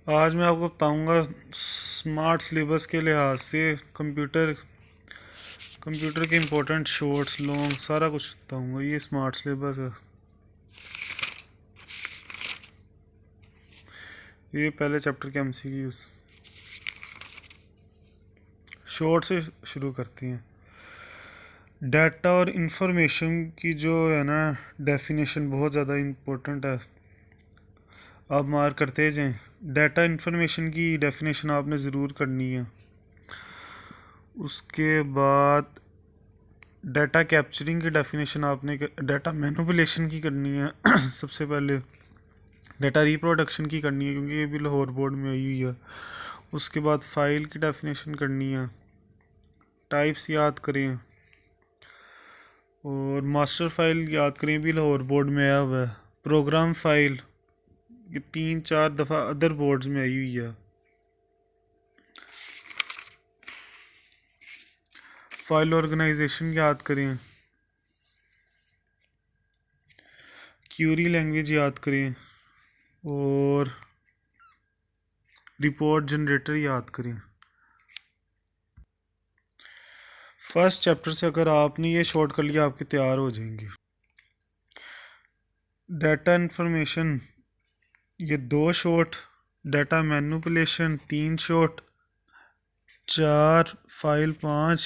आज मैं आपको बताऊंगा स्मार्ट सिलेबस के लिहाज से कंप्यूटर कंप्यूटर के इम्पोर्टेंट शॉर्ट्स लॉन्ग सारा कुछ बताऊंगा। ये स्मार्ट सिलेबस है। ये पहले चैप्टर के एमसीक्यूज शॉर्ट से शुरू करती हैं। डाटा और इन्फॉर्मेशन की जो है ना डेफिनेशन बहुत ज़्यादा इम्पोर्टेंट है। आप मार्क करते जाएं। डाटा इन्फॉर्मेशन की डेफिनेशन आपने ज़रूर करनी है। उसके बाद डाटा कैप्चरिंग की डेफिनेशन आपने डाटा मैनिपुलेशन की करनी है। सबसे पहले डाटा रिप्रोडक्शन की करनी है क्योंकि ये भी लाहौर बोर्ड में आई हुई है। उसके बाद फाइल की डेफिनेशन करनी है। टाइप्स याद करें और मास्टर फाइल याद करें, भी लाहौर बोर्ड में आया हुआ है। प्रोग्राम फाइल ये 3-4 दफ़ा अदर बोर्ड्स में आई हुई है। फाइल ऑर्गेनाइजेशन याद करें। क्यूरी लैंग्वेज याद करें और रिपोर्ट जनरेटर याद करें। फर्स्ट चैप्टर से अगर आपने ये शॉर्ट कर लिया आपके तैयार हो जाएंगे। डाटा इन्फॉर्मेशन ये 2 short, data manipulation 3 short, 4 file 5,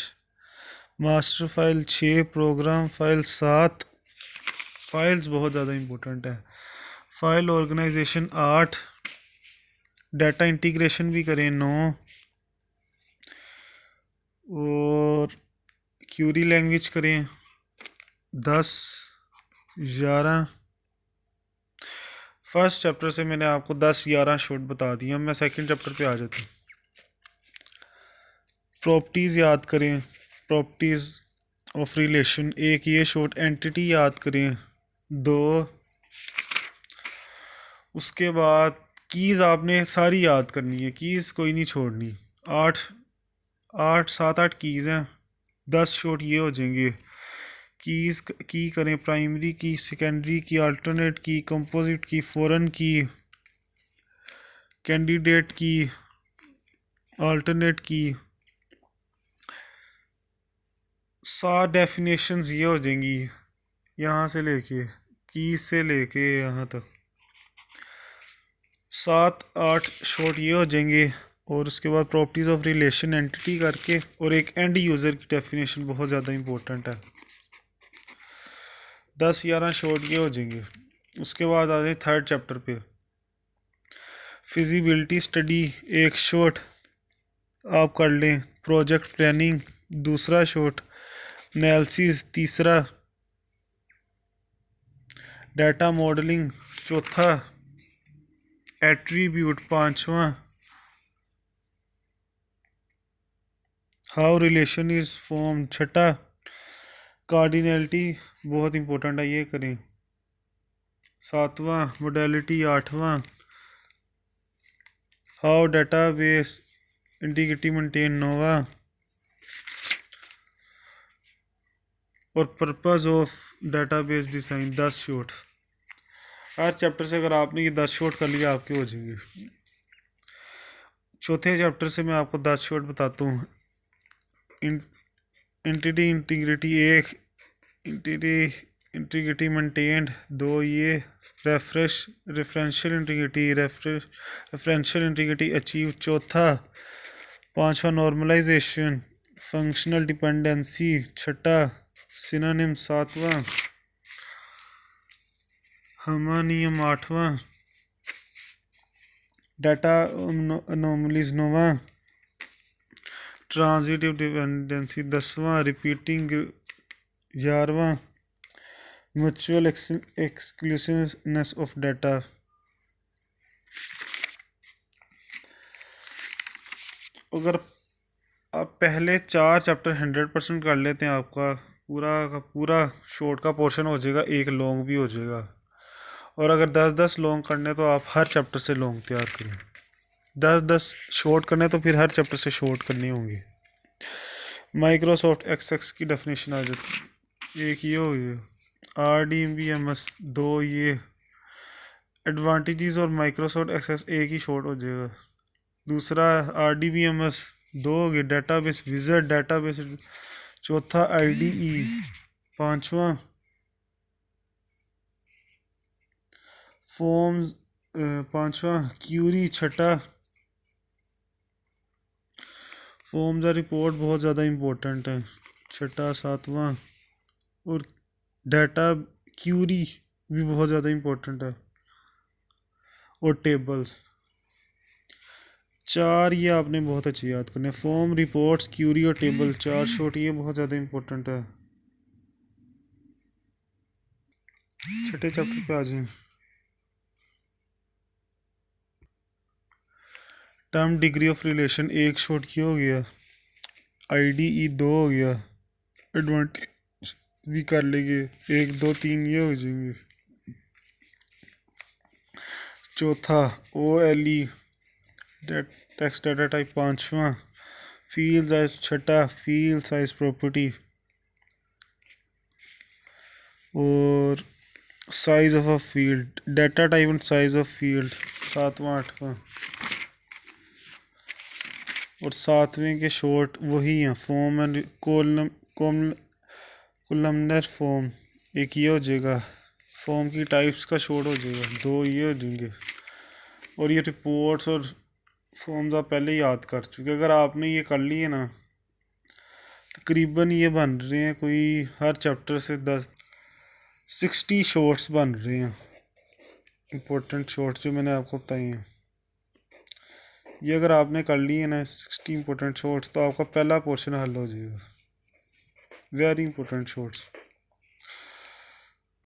master file 6, program file 7। Files बहुत ज़्यादा इम्पोर्टेंट है। फाइल ऑर्गेनाइजेशन 8, डाटा इंटीग्रेशन भी करें 9 और क्यूरी लैंग्वेज करें 10 11। फर्स्ट चैप्टर से मैंने आपको 10-11 शॉर्ट बता दिया। मैं सेकंड चैप्टर पे आ जाता हूँ। प्रॉपर्टीज़ याद करें। प्रॉपर्टीज़ ऑफ रिलेशन एक ये शॉर्ट। एंटिटी याद करें 2। उसके बाद कीज़ आपने सारी याद करनी है, कीज़ कोई नहीं छोड़नी। 8 8 7-8 कीज़ हैं। 10 शॉर्ट ये हो जाएंगे। कीज़ की करें प्राइमरी की, सेकेंडरी की, अल्टरनेट की, कंपोजिट की, फॉरेन की, कैंडिडेट की, अल्टरनेट की। 7 डेफिनेशंस ये हो जाएंगी यहाँ से लेके की से लेके यहाँ तक। 7-8 शॉर्ट ये हो जाएंगे और उसके बाद प्रॉपर्टीज़ ऑफ रिलेशन एंटिटी करके और एक एंड यूज़र की डेफिनेशन बहुत ज़्यादा इंपॉर्टेंट है। 10-11 शॉर्ट ये हो जाएंगे। उसके बाद आ जाए थर्ड चैप्टर पे। फिजिबिलिटी स्टडी एक शॉर्ट आप कर लें। प्रोजेक्ट प्लानिंग दूसरा शॉर्ट। एनालिसिस तीसरा। डाटा मॉडलिंग चौथा। एट्रीब्यूट पांचवा। हाउ रिलेशन इज फॉर्म छठा। कार्डिनलिटी बहुत इंपॉर्टेंट है, ये करें। सातवां मोडेलिटी आठवां। हाउ डेटाबेस इंटीग्रिटी मेंटेन नौवां। और purpose of database design 10 short. Her chapter से अगर आपने ये 10 शॉर्ट कर लिया आपके हो जाएंगे। चौथे चैप्टर से मैं आपको 10 शॉर्ट बताता हूँ। एंटिटी इंटीग्रिटी एक। एंटिटी इंटीग्रिटी मेंटेन्ड 2 ये। Referential integrity referential integrity achieve चौथा। पांचवा नॉर्मलाइजेशन फंक्शनल डिपेंडेंसी छठा। सिनोनिम सातवां। हर्मोनियम आठवां। डाटा अनोमलीज नौवां। ट्रांजिटिव डिपेंडेंसी 10वां। रिपीटिंग 11वां। Mutual exclusiveness of data. अगर आप पहले 4 चैप्टर 100% कर लेते हैं आपका पूरा का पूरा शॉर्ट का पोर्शन हो जाएगा, एक लॉन्ग भी हो जाएगा। और अगर 10-10 लॉन्ग करने तो आप हर चैप्टर से लॉन्ग तैयार करें। 10-10 शॉर्ट करने तो फिर हर चैप्टर से शॉर्ट करने होंगे। माइक्रोसॉफ्ट एक्सेस की डेफिनेशन आ जाती है। एक ये हो गया। RDBMS 2 ये। एडवांटेजेस और माइक्रोसॉफ्ट एक्सेस एक ही शॉर्ट हो जाएगा। दूसरा RDBMS दो हो गए, डेटाबेस विज़ार्ड डेटाबेस। चौथा IDE। पांचवा फॉर्म्स। पांचवा क्यूरी। छठा फॉर्म्स और रिपोर्ट बहुत ज़्यादा इम्पोर्टेंट है। छठा सातवां और डाटा क्यूरी भी बहुत ज़्यादा इम्पोर्टेंट है। और टेबल्स। चार ये आपने बहुत अच्छी याद करने, फॉर्म रिपोर्ट्स क्यूरी और टेबल, चार शॉर्ट ये बहुत ज़्यादा इम्पोर्टेंट है। छठे चैप्टर पे आ जाए। टर्म डिग्री ऑफ रिलेशन एक शॉर्ट की हो गया। IDE दो हो गया। एडवांटेज भी कर लेंगे, एक दो तीन ये हो जाएंगे। चौथा OLE टेक्स्ट डाटा टाइप। पांचवा फील्ड साइज। छठा फील्ड साइज प्रॉपर्टी। और size of a field data type and size of field. सातवां आठवां। और सातवें के शॉर्ट वही हैं, फॉर्म एंड कोलमनर फॉर्म एक ये हो जाएगा। फॉर्म की टाइप्स का शॉर्ट हो जाएगा, दो ये हो जाएंगे। और ये रिपोर्ट्स और फॉर्म्स आप पहले ही याद कर चुके, अगर आपने ये कर लिए ना तकरीबन ये बन रहे हैं कोई हर चैप्टर से 60 शॉर्ट्स बन रहे हैं, इम्पोर्टेंट शॉर्ट्स जो मैंने आपको बताए हैं। ये अगर आपने कर लिए ना 60 इम्पोर्टेंट शॉर्ट्स तो आपका पहला पोर्शन हल हो जाएगा। Very important shorts.